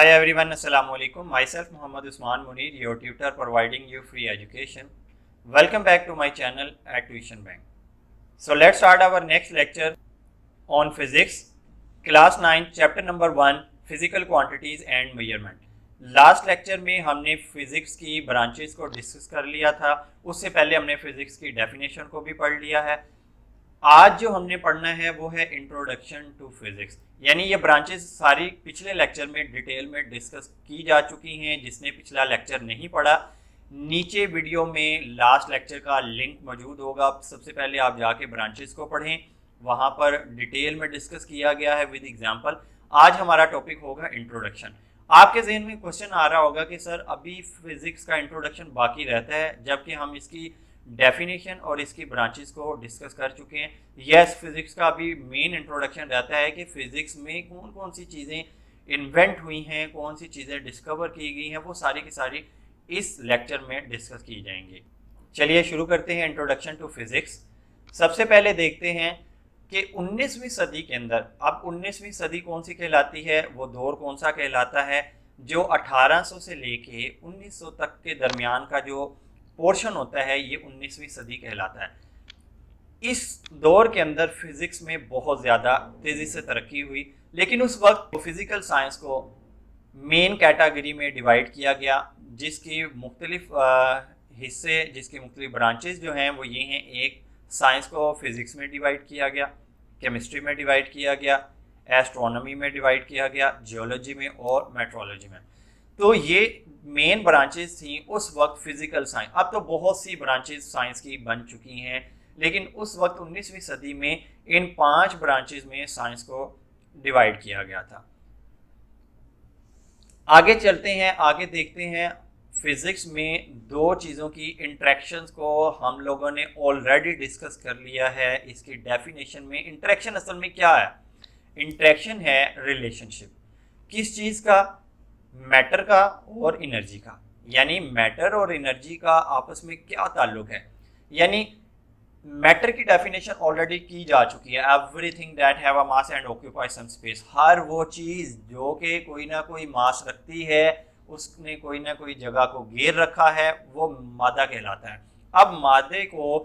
Hi everyone, Assalamu alaikum. Myself Muhammad Usman Munir, your tutor providing you free education. Welcome back to my channel at Tuition Bank. So let's start our next lecture on physics, class 9, chapter number 1, physical quantities and measurement. Last lecture में हमने physics की branches को discuss कर लिया था, उससे पहले हमने फिजिक्स की डेफिनेशन को भी पढ़ लिया है। आज जो हमने पढ़ना है वो है इंट्रोडक्शन टू फिजिक्स, यानी ये ब्रांचेस सारी पिछले लेक्चर में डिटेल में डिस्कस की जा चुकी हैं। जिसने पिछला लेक्चर नहीं पढ़ा, नीचे वीडियो में लास्ट लेक्चर का लिंक मौजूद होगा। सबसे पहले आप जाके ब्रांचेस को पढ़ें, वहाँ पर डिटेल में डिस्कस किया गया है विद एग्जाम्पल। आज हमारा टॉपिक होगा इंट्रोडक्शन। आपके जहन में क्वेश्चन आ रहा होगा कि सर अभी फिजिक्स का इंट्रोडक्शन बाकी रहता है, जबकि हम इसकी डेफिनेशन और इसकी ब्रांचेस को डिस्कस कर चुके हैं। यस, फिजिक्स का भी मेन इंट्रोडक्शन रहता है कि फिजिक्स में कौन कौन सी चीज़ें इन्वेंट हुई हैं, कौन सी चीज़ें डिस्कवर की गई हैं, वो सारी की सारी इस लेक्चर में डिस्कस की जाएंगी। चलिए शुरू करते हैं इंट्रोडक्शन टू फिजिक्स। सबसे पहले देखते हैं कि 19वीं सदी के अंदर, अब 19वीं सदी कौन सी कहलाती है, वो दौर कौन सा कहलाता है, जो 1800 से लेके 1900 तक के दरमियान का जो पोर्शन होता है, ये 19वीं सदी कहलाता है। इस दौर के अंदर फिजिक्स में बहुत ज़्यादा तेज़ी से तरक्की हुई, लेकिन उस वक्त फिज़िकल साइंस को मेन कैटेगरी में डिवाइड किया गया, जिसकी मुख्तलिफ हिस्से, जिसकी मुख्तलिफ ब्रांचेस जो हैं वो ये हैं। एक, साइंस को फिज़िक्स में डिवाइड किया गया, केमिस्ट्री में डिवाइड किया गया, एस्ट्रोनॉमी में डिवाइड किया गया, जियोलॉजी में और मेट्रोलॉजी में। तो ये मेन ब्रांचेस थी उस वक्त फिजिकल साइंस। अब तो बहुत सी ब्रांचेस साइंस की बन चुकी हैं, लेकिन उस वक्त 19वीं सदी में इन 5 ब्रांचेस में साइंस को डिवाइड किया गया था। आगे चलते हैं, आगे देखते हैं। फिजिक्स में दो चीज़ों की इंटरेक्शंस को हम लोगों ने ऑलरेडी डिस्कस कर लिया है इसकी डेफिनेशन में। इंटरेक्शन असल में क्या है? इंटरेक्शन है रिलेशनशिप। किस चीज़ का? मैटर का और एनर्जी का। यानी मैटर और एनर्जी का आपस में क्या ताल्लुक है। यानी मैटर की डेफिनेशन ऑलरेडी की जा चुकी है, everything that have a mass and occupy some space. हर वो चीज़ जो कि कोई ना कोई मास रखती है, उसने कोई ना कोई जगह को घेर रखा है, वो मादा कहलाता है। अब मादे को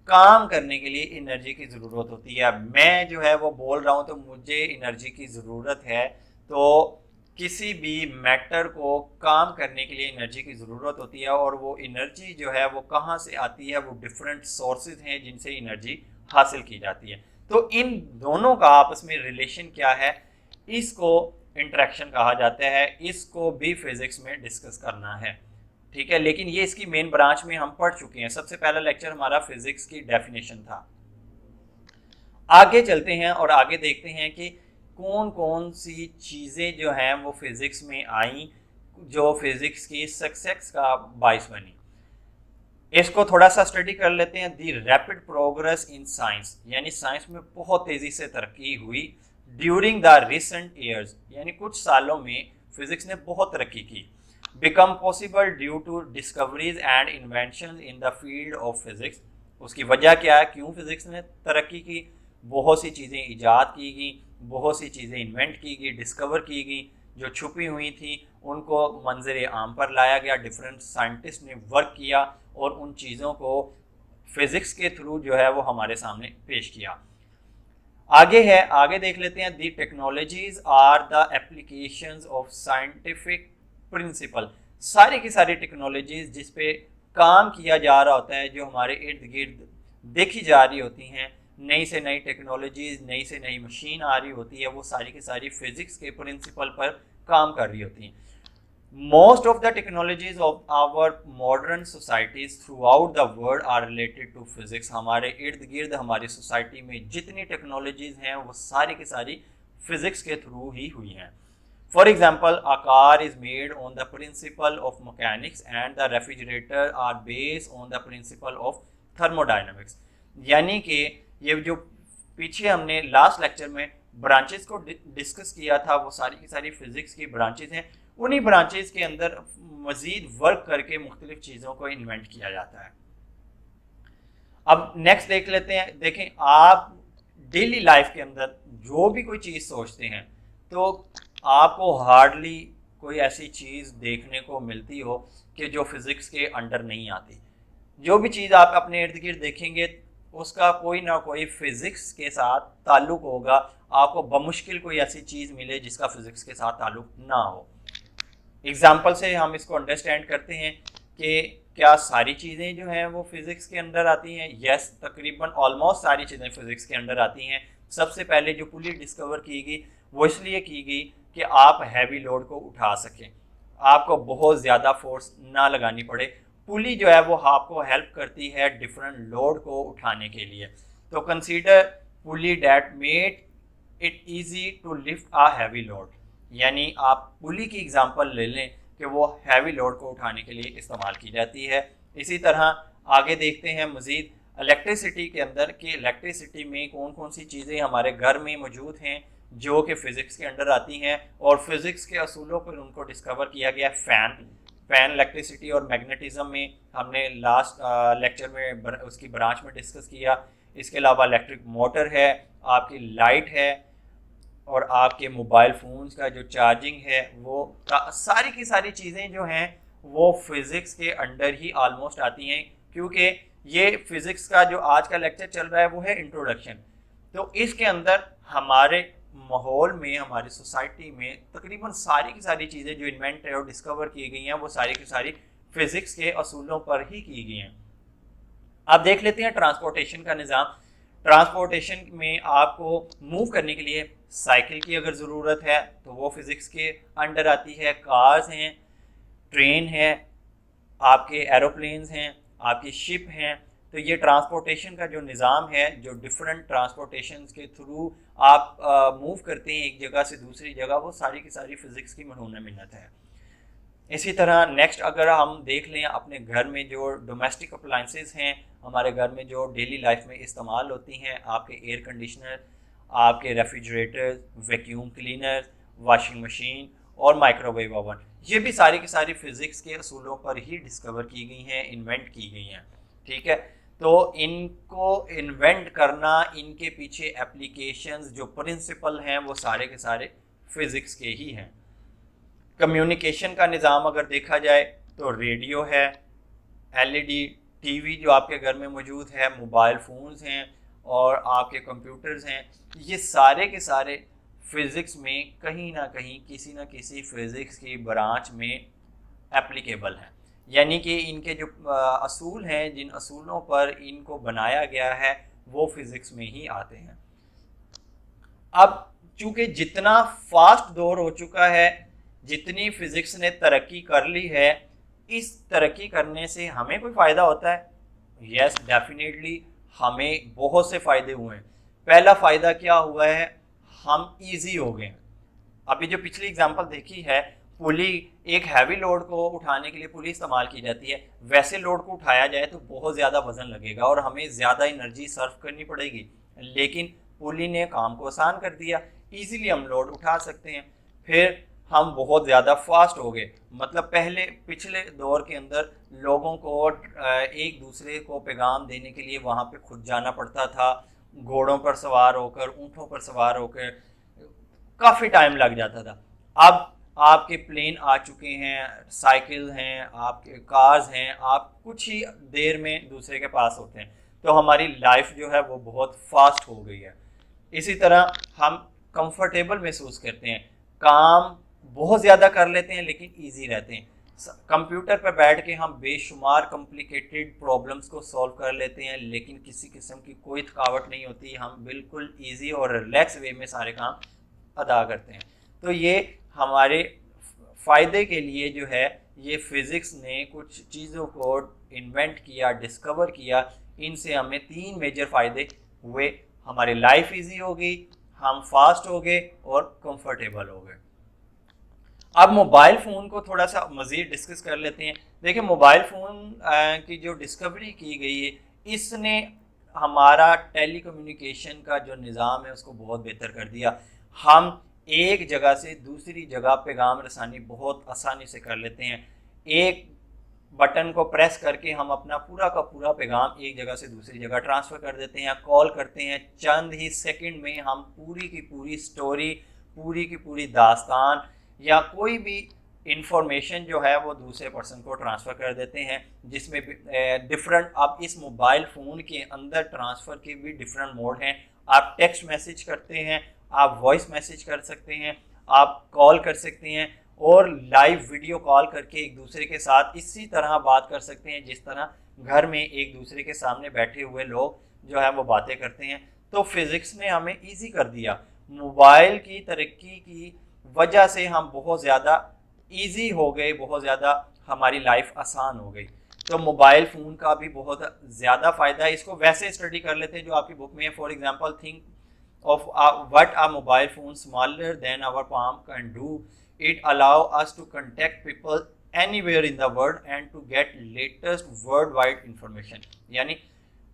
काम करने के लिए एनर्जी की ज़रूरत होती है। मैं जो है वो बोल रहा हूँ तो मुझे एनर्जी की ज़रूरत है, तो किसी भी मैटर को काम करने के लिए एनर्जी की ज़रूरत होती है। और वो एनर्जी जो है वो कहाँ से आती है? वो डिफरेंट सोर्सेज हैं जिनसे एनर्जी हासिल की जाती है। तो इन दोनों का आपस में रिलेशन क्या है, इसको इंटरेक्शन कहा जाता है। इसको भी फिजिक्स में डिस्कस करना है, ठीक है। लेकिन ये इसकी मेन ब्रांच में हम पढ़ चुके हैं। सबसे पहला लेक्चर हमारा फिजिक्स की डेफिनेशन था। आगे चलते हैं और आगे देखते हैं कि कौन कौन सी चीज़ें जो हैं वो फिज़िक्स में आई, जो फिज़िक्स की सक्सेस का बाइस बनी। इसको थोड़ा सा स्टडी कर लेते हैं। दी रैपिड प्रोग्रेस इन साइंस, यानी साइंस में बहुत तेज़ी से तरक्की हुई ड्यूरिंग द रिसेंट ईयर्स, यानी कुछ सालों में फिज़िक्स ने बहुत तरक्की की। Become possible due to discoveries and invention in the field of physics. उसकी वजह क्या है, क्यों फिज़िक्स ने तरक्की की? बहुत सी चीज़ें ईजाद की गई, बहुत सी चीज़ें इन्वेंट की गई, डिस्कवर की गई। जो छुपी हुई थी उनको मंजर आम पर लाया गया, डिफरेंट साइंटिस्ट ने वर्क किया और उन चीज़ों को फिज़िक्स के थ्रू जो है वो हमारे सामने पेश किया। आगे है, आगे देख लेते हैं। The technologies are the applications of scientific principle. सारी की सारी टेक्नोलॉजीज जिस पे काम किया जा रहा होता है, जो हमारे इर्द गिर्द देखी जा रही होती हैं, नई से नई टेक्नोलॉजीज, नई से नई मशीन आ रही होती है, वो सारी की सारी फिजिक्स के प्रिंसिपल पर काम कर रही होती हैं। Most of the technologies of our modern societies throughout the world are related to physics. हमारे इर्द गिर्द हमारी सोसाइटी में जितनी टेक्नोलॉजीज हैं वो सारी की सारी फिजिक्स के थ्रू ही हुई हैं। For example, a car is made on the principle of mechanics and the refrigerator are based on the principle of thermodynamics। यानी कि ये जो पीछे हमने लास्ट लेक्चर में ब्रांचेस को डिस्कस किया था, वो सारी की सारी फिजिक्स की ब्रांचेस हैं। उन्हीं ब्रांचेस के अंदर मजीद वर्क करके मुख्तलिफ चीज़ों को इन्वेंट किया जाता है। अब नेक्स्ट देख लेते हैं। देखें, आप डेली लाइफ के अंदर जो भी कोई चीज़ सोचते हैं तो आपको हार्डली कोई ऐसी चीज़ देखने को मिलती हो कि जो फिज़िक्स के अंडर नहीं आती। जो भी चीज़ आप अपने इर्द गिर्द देखेंगे उसका कोई ना कोई फिज़िक्स के साथ ताल्लुक़ होगा। आपको बमुश्किल कोई ऐसी चीज़ मिले जिसका फिज़िक्स के साथ ताल्लुक़ ना हो। एग्जाम्पल से हम इसको अंडरस्टैंड करते हैं कि क्या सारी चीज़ें जो हैं वो फिज़िक्स के अंदर आती हैं। यस, तकरीबन ऑलमोस्ट सारी चीज़ें फिज़िक्स के अंदर आती हैं। सबसे पहले जो पुली डिस्कवर की गई वो इसलिए की गई कि आप हैवी लोड को उठा सकें, आपको बहुत ज़्यादा फोर्स ना लगानी पड़े। पुली जो है वो आपको हेल्प करती है डिफरेंट लोड को उठाने के लिए। तो consider pulley that made it easy to lift a heavy load, यानी आप पुली की एग्जांपल ले लें कि वो हैवी लोड को उठाने के लिए इस्तेमाल की जाती है। इसी तरह आगे देखते हैं मज़ीद इलेक्ट्रिसिटी के अंदर कि इलेक्ट्रिसिटी में कौन कौन सी चीज़ें हमारे घर में मौजूद हैं जो कि फ़िज़िक्स के अंडर आती हैं और फिज़िक्स के असूलों पर उनको डिस्कवर किया गया। फ़ैन इलेक्ट्रिसिटी और मैग्नेटिज़म में हमने लास्ट लेक्चर में उसकी ब्रांच में डिस्कस किया। इसके अलावा इलेक्ट्रिक मोटर है, आपकी लाइट है और आपके मोबाइल फ़ोन्स का जो चार्जिंग है वो सारी की सारी चीज़ें जो हैं वो फिज़िक्स के अंडर ही आलमोस्ट आती हैं। क्योंकि ये फिज़िक्स का जो आज का लेक्चर चल रहा है वो है इंट्रोडक्शन। तो इसके अंदर हमारे माहौल में, हमारी सोसाइटी में तकरीबन सारी की सारी चीज़ें जो इन्वेंट और डिस्कवर की गई हैं वो सारी की सारी फिज़िक्स के असूलों पर ही की गई हैं। अब देख लेते हैं ट्रांसपोर्टेशन का निज़ाम। ट्रांसपोर्टेशन में आपको मूव करने के लिए साइकिल की अगर ज़रूरत है तो वो फिज़िक्स के अंडर आती है। कार्स हैं, ट्रेन है, आपके एरोप्लेन्स हैं, आपकी शिप हैं। तो ये ट्रांसपोर्टेशन का जो निज़ाम है, जो डिफरेंट ट्रांसपोर्टेशन के थ्रू आप मूव करते हैं एक जगह से दूसरी जगह, वो सारी की सारी फ़िज़िक्स की मरहून मिन्नत है। इसी तरह नेक्स्ट अगर हम देख लें अपने घर में जो डोमेस्टिक अप्लाइंसेस हैं, हमारे घर में जो डेली लाइफ में इस्तेमाल होती हैं, आपके एयर कंडीशनर, आपके refrigerator, vacuum cleaner, washing machine और माइक्रोवेव ओवन, ये भी सारी की सारी फ़िज़िक्स के असूलों पर ही डिस्कवर की गई हैं, इन्वेंट की गई हैं। ठीक है, तो इनको इन्वेंट करना, इनके पीछे एप्लीकेशंस जो प्रिंसिपल हैं वो सारे के सारे फिज़िक्स के ही हैं। कम्युनिकेशन का निज़ाम अगर देखा जाए तो रेडियो है, एलईडी टीवी जो आपके घर में मौजूद है, मोबाइल फ़ोन्स हैं और आपके कंप्यूटर्स हैं, ये सारे के सारे फ़िज़िक्स में कहीं ना कहीं किसी न किसी फ़िज़िक्स की ब्रांच में एप्लीकेबल हैं। यानी कि इनके जो असूल हैं, जिन असूलों पर इनको बनाया गया है वो फ़िज़िक्स में ही आते हैं। अब चूँकि जितना फास्ट दौर हो चुका है, जितनी फ़िज़िक्स ने तरक्की कर ली है, इस तरक्की करने से हमें कोई फ़ायदा होता है? यस, डेफिनेटली हमें बहुत से फ़ायदे हुए हैं। पहला फ़ायदा क्या हुआ है, हम ईज़ी हो गए। अभी जो पिछली एग्जांपल देखी है, पुली, एक हैवी लोड को उठाने के लिए पुली इस्तेमाल की जाती है। वैसे लोड को उठाया जाए तो बहुत ज़्यादा वज़न लगेगा और हमें ज़्यादा एनर्जी सर्व करनी पड़ेगी, लेकिन पुली ने काम को आसान कर दिया, ईज़िली हम लोड उठा सकते हैं। फिर हम बहुत ज़्यादा फास्ट हो गए। मतलब पिछले दौर के अंदर लोगों को एक दूसरे को पैगाम देने के लिए वहाँ पे खुद जाना पड़ता था, घोड़ों पर सवार होकर, ऊँटों पर सवार होकर, काफ़ी टाइम लग जाता था। अब आपके प्लेन आ चुके हैं, साइकिल हैं, आपके कार्स हैं, आप कुछ ही देर में दूसरे के पास होते हैं। तो हमारी लाइफ जो है वो बहुत फास्ट हो गई है। इसी तरह हम कंफर्टेबल महसूस करते हैं, काम बहुत ज़्यादा कर लेते हैं लेकिन ईजी रहते हैं। कंप्यूटर पर बैठ के हम बेशुमार कॉम्प्लिकेटेड प्रॉब्लम्स को सॉल्व कर लेते हैं लेकिन किसी किस्म की कोई थकावट नहीं होती, हम बिल्कुल ईजी और रिलैक्स वे में सारे काम अदा करते हैं। तो ये हमारे फ़ायदे के लिए जो है, ये फ़िज़िक्स ने कुछ चीज़ों को इन्वेंट किया, डिस्कवर किया। इनसे हमें 3 मेजर फ़ायदे हुए। हमारी लाइफ इजी हो गई, हम फास्ट हो गए और कंफर्टेबल हो गए। अब मोबाइल फ़ोन को थोड़ा सा मज़ीद डिस्कस कर लेते हैं। देखिए, मोबाइल फ़ोन की जो डिस्कवरी की गई है, इसने हमारा टेली कम्युनिकेशन का जो निज़ाम है उसको बहुत बेहतर कर दिया। हम एक जगह से दूसरी जगह पैगाम रसानी बहुत आसानी से कर लेते हैं। एक बटन को प्रेस करके हम अपना पूरा का पूरा पैगाम एक जगह से दूसरी जगह ट्रांसफ़र कर देते हैं, कॉल करते हैं। चंद ही सेकंड में हम पूरी की पूरी स्टोरी, पूरी की पूरी दास्तान या कोई भी इंफॉर्मेशन जो है वो दूसरे पर्सन को ट्रांसफ़र कर देते हैं, जिसमें डिफरेंट, अब इस मोबाइल फ़ोन के अंदर ट्रांसफ़र के भी डिफरेंट मोड हैं। आप टेक्स्ट मैसेज करते हैं, आप वॉइस मैसेज कर सकते हैं, आप कॉल कर सकते हैं और लाइव वीडियो कॉल करके एक दूसरे के साथ इसी तरह बात कर सकते हैं जिस तरह घर में एक दूसरे के सामने बैठे हुए लोग जो है वो बातें करते हैं। तो फिज़िक्स ने हमें ईजी कर दिया। मोबाइल की तरक्की की वजह से हम बहुत ज़्यादा ईजी हो गए, बहुत ज़्यादा हमारी लाइफ आसान हो गई। तो मोबाइल फ़ोन का भी बहुत ज़्यादा फ़ायदा है। इसको वैसे स्टडी कर लेते हैं जो आपकी बुक में है। For example, think of what a mobile phone smaller than our palm can do. It allow us to contact people anywhere in the world and to get latest worldwide information. यानी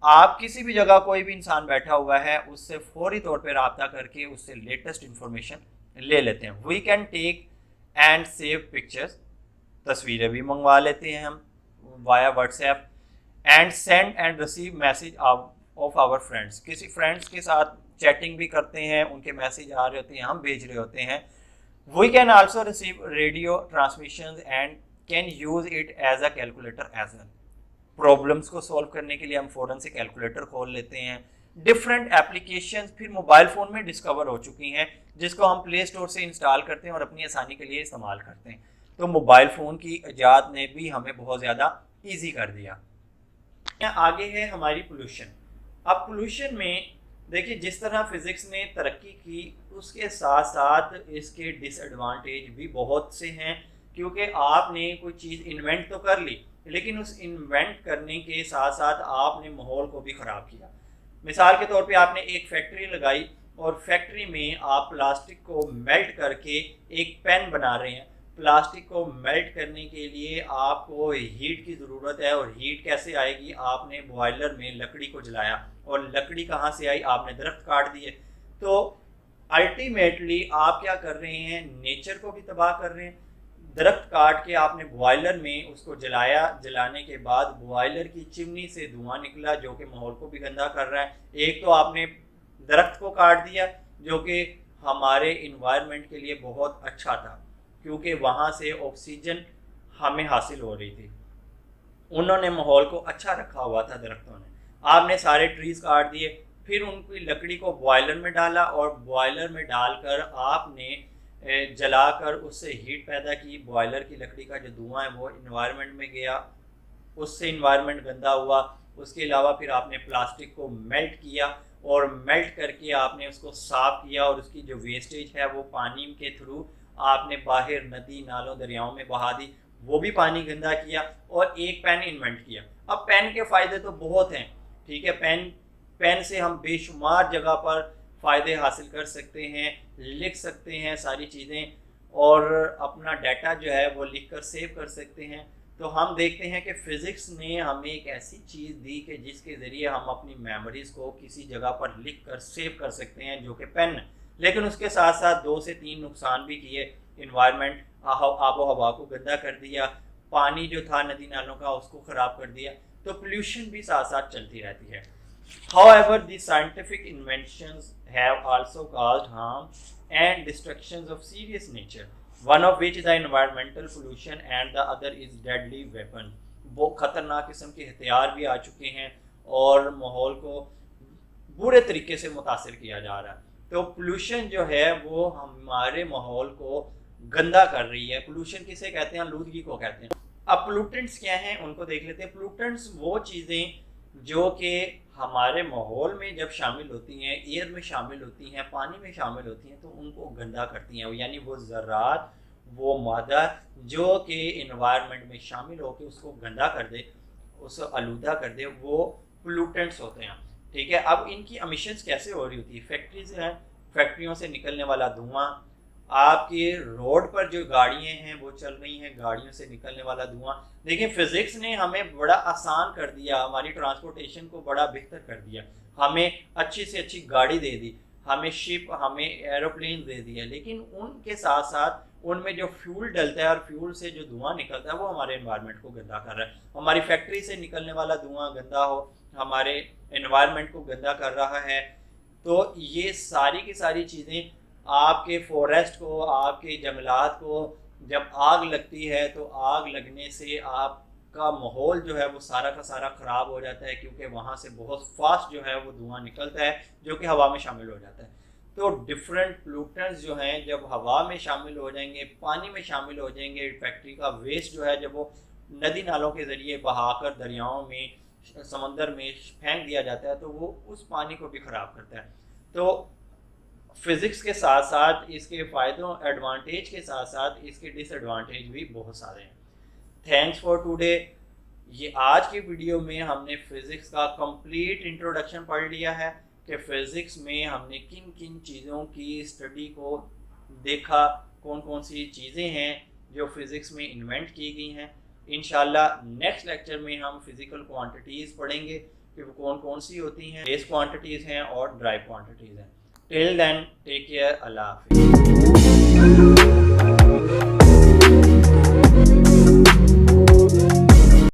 आप किसी भी जगह कोई भी इंसान बैठा हुआ है उससे फौरी तौर पर रब्ता करके उससे लेटेस्ट इंफॉर्मेशन ले लेते हैं। We can take and save pictures, तस्वीरें भी मंगवा लेते हैं हम via WhatsApp, and send and receive message of our friends. किसी फ्रेंड्स के साथ चैटिंग भी करते हैं, उनके मैसेज आ रहे होते हैं, हम भेज रहे होते हैं। We can also receive radio transmission and can use it as a calculator as well. Problems को सॉल्व करने के लिए हम फ़ौरन से कैलकुलेटर खोल लेते हैं। डिफरेंट एप्लीकेशंस फिर मोबाइल फ़ोन में डिस्कवर हो चुकी हैं जिसको हम प्ले स्टोर से इंस्टॉल करते हैं और अपनी आसानी के लिए इस्तेमाल करते हैं। तो मोबाइल फ़ोन की ईजाद ने भी हमें बहुत ज़्यादा ईजी कर दिया। आगे है हमारी पोल्यूशन। अब पोल्यूशन में देखिए, जिस तरह फिज़िक्स ने तरक्की की उसके साथ साथ इसके डिसएडवांटेज भी बहुत से हैं, क्योंकि आपने कोई चीज़ इन्वेंट तो कर ली लेकिन उस इन्वेंट करने के साथ साथ आपने माहौल को भी ख़राब किया। मिसाल के तौर पे आपने एक फैक्ट्री लगाई और फैक्ट्री में आप प्लास्टिक को मेल्ट करके एक पेन बना रहे हैं। प्लास्टिक को मेल्ट करने के लिए आपको हीट की ज़रूरत है, और हीट कैसे आएगी? आपने बॉयलर में लकड़ी को जलाया, और लकड़ी कहाँ से आई? आपने दरख्त काट दिए। तो अल्टीमेटली आप क्या कर रहे हैं? नेचर को भी तबाह कर रहे हैं। दरख्त काट के आपने बॉयलर में उसको जलाया, जलाने के बाद बॉयलर की चिमनी से धुआं निकला जो कि माहौल को भी गंदा कर रहा है। एक तो आपने दरख्त को काट दिया जो कि हमारे इन्वायरमेंट के लिए बहुत अच्छा था, क्योंकि वहाँ से ऑक्सीजन हमें हासिल हो रही थी। उन्होंने माहौल को अच्छा रखा हुआ था दरख्तों ने। आपने सारे ट्रीज़ काट दिए, फिर उनकी लकड़ी को बॉयलर में डाला और बॉयलर में डालकर आपने जलाकर उससे हीट पैदा की। बॉयलर की लकड़ी का जो धुआं है वो इन्वायरमेंट में गया, उससे इन्वायरमेंट गंदा हुआ। उसके अलावा फिर आपने प्लास्टिक को मेल्ट किया और मेल्ट करके आपने उसको साफ़ किया, और उसकी जो वेस्टेज है वो पानी के थ्रू आपने बाहर नदी नालों दरियाओं में बहा दी, वो भी पानी गंदा किया, और एक पेन इन्वेंट किया। अब पेन के फ़ायदे तो बहुत हैं, ठीक है। पेन से हम बेशुमार जगह पर फ़ायदे हासिल कर सकते हैं, लिख सकते हैं सारी चीज़ें, और अपना डाटा जो है वो लिख कर सेव कर सकते हैं। तो हम देखते हैं कि फ़िज़िक्स ने हमें एक ऐसी चीज़ दी कि जिसके ज़रिए हम अपनी मेमोरीज़ को किसी जगह पर लिख कर सेव कर सकते हैं, जो कि पेन है। लेकिन उसके साथ साथ 2 से 3 नुकसान भी किए। इन्वायरमेंट, आबो हवा को गंदा कर दिया, पानी जो था नदी नालों का उसको ख़राब कर दिया। तो पोल्यूशन भी साथ साथ चलती रहती है। However, the scientific inventions have also caused harm and destructions of serious nature, one of which is the environmental pollution and the other is deadly weapon. वो ख़तरनाक किस्म के हथियार भी आ चुके हैं और माहौल को बुरे तरीके से मुतासिर किया जा रहा है। तो पोल्यूशन जो है वो हमारे माहौल को गंदा कर रही है। पोल्यूशन किसे कहते हैं? आलूदगी को कहते हैं। अब पोल्यूटेंट्स क्या हैं उनको देख लेते हैं। पोल्यूटेंट्स वो चीज़ें जो कि हमारे माहौल में जब शामिल होती हैं, एयर में शामिल होती हैं, पानी में शामिल होती हैं, तो उनको गंदा करती हैं। यानी वो ज़रात, वो मादा जो कि इन्वायरमेंट में शामिल होकर उसको गंदा कर दे, उसको आलूदा कर दे, वो पोल्यूटेंट्स होते हैं, ठीक है। अब इनकी एमिशंस कैसे हो रही होती है? फैक्ट्रीज हैं, फैक्ट्रियों से निकलने वाला धुआं, आपके रोड पर जो गाड़ियाँ हैं वो चल रही हैं, गाड़ियों से निकलने वाला धुआं। देखिए, फ़िज़िक्स ने हमें बड़ा आसान कर दिया, हमारी ट्रांसपोर्टेशन को बड़ा बेहतर कर दिया। हमें अच्छी से अच्छी गाड़ी दे दी, हमें शिप, हमें एरोप्लेन दे दिया, लेकिन उनके साथ साथ उनमें जो फ्यूल डलता है और फ्यूल से जो धुआं निकलता है वो हमारे एनवायरनमेंट को गंदा कर रहा है। हमारी फैक्ट्री से निकलने वाला धुआं गंदा हो, हमारे एनवायरनमेंट को गंदा कर रहा है। तो ये सारी की सारी चीज़ें आपके फॉरेस्ट को, आपके जंगलात को जब आग लगती है तो आग लगने से आपका माहौल जो है वो सारा का सारा ख़राब हो जाता है, क्योंकि वहाँ से बहुत फास्ट जो है वो धुआं निकलता है जो कि हवा में शामिल हो जाता है। तो डिफरेंट पोल्यूटेंट्स जो हैं जब हवा में शामिल हो जाएंगे, पानी में शामिल हो जाएंगे, फैक्ट्री का वेस्ट जो है जब वो नदी नालों के ज़रिए बहाकर दरियाओं में, समंदर में फेंक दिया जाता है, तो वो उस पानी को भी ख़राब करता है। तो फिज़िक्स के साथ साथ इसके फ़ायदों एडवांटेज के साथ साथ इसके डिसएडवांटेज भी बहुत सारे हैं। Thanks for today. ये आज की वीडियो में हमने फ़िज़िक्स का कंप्लीट इंट्रोडक्शन पढ़ लिया है कि फ़िज़िक्स में हमने किन किन चीज़ों की स्टडी को देखा, कौन कौन सी चीज़ें हैं जो फ़िज़िक्स में इन्वेंट की गई हैं। इंशाल्लाह नेक्स्ट लेक्चर में हम फिज़िकल क्वांटिटीज़ पढ़ेंगे कि वो कौन कौन सी होती हैं, बेस क्वांटिटीज़ हैं और ड्राई क्वांटिटीज़ हैं। टिल देन टेक केयर, अल्लाह हाफ़िज़।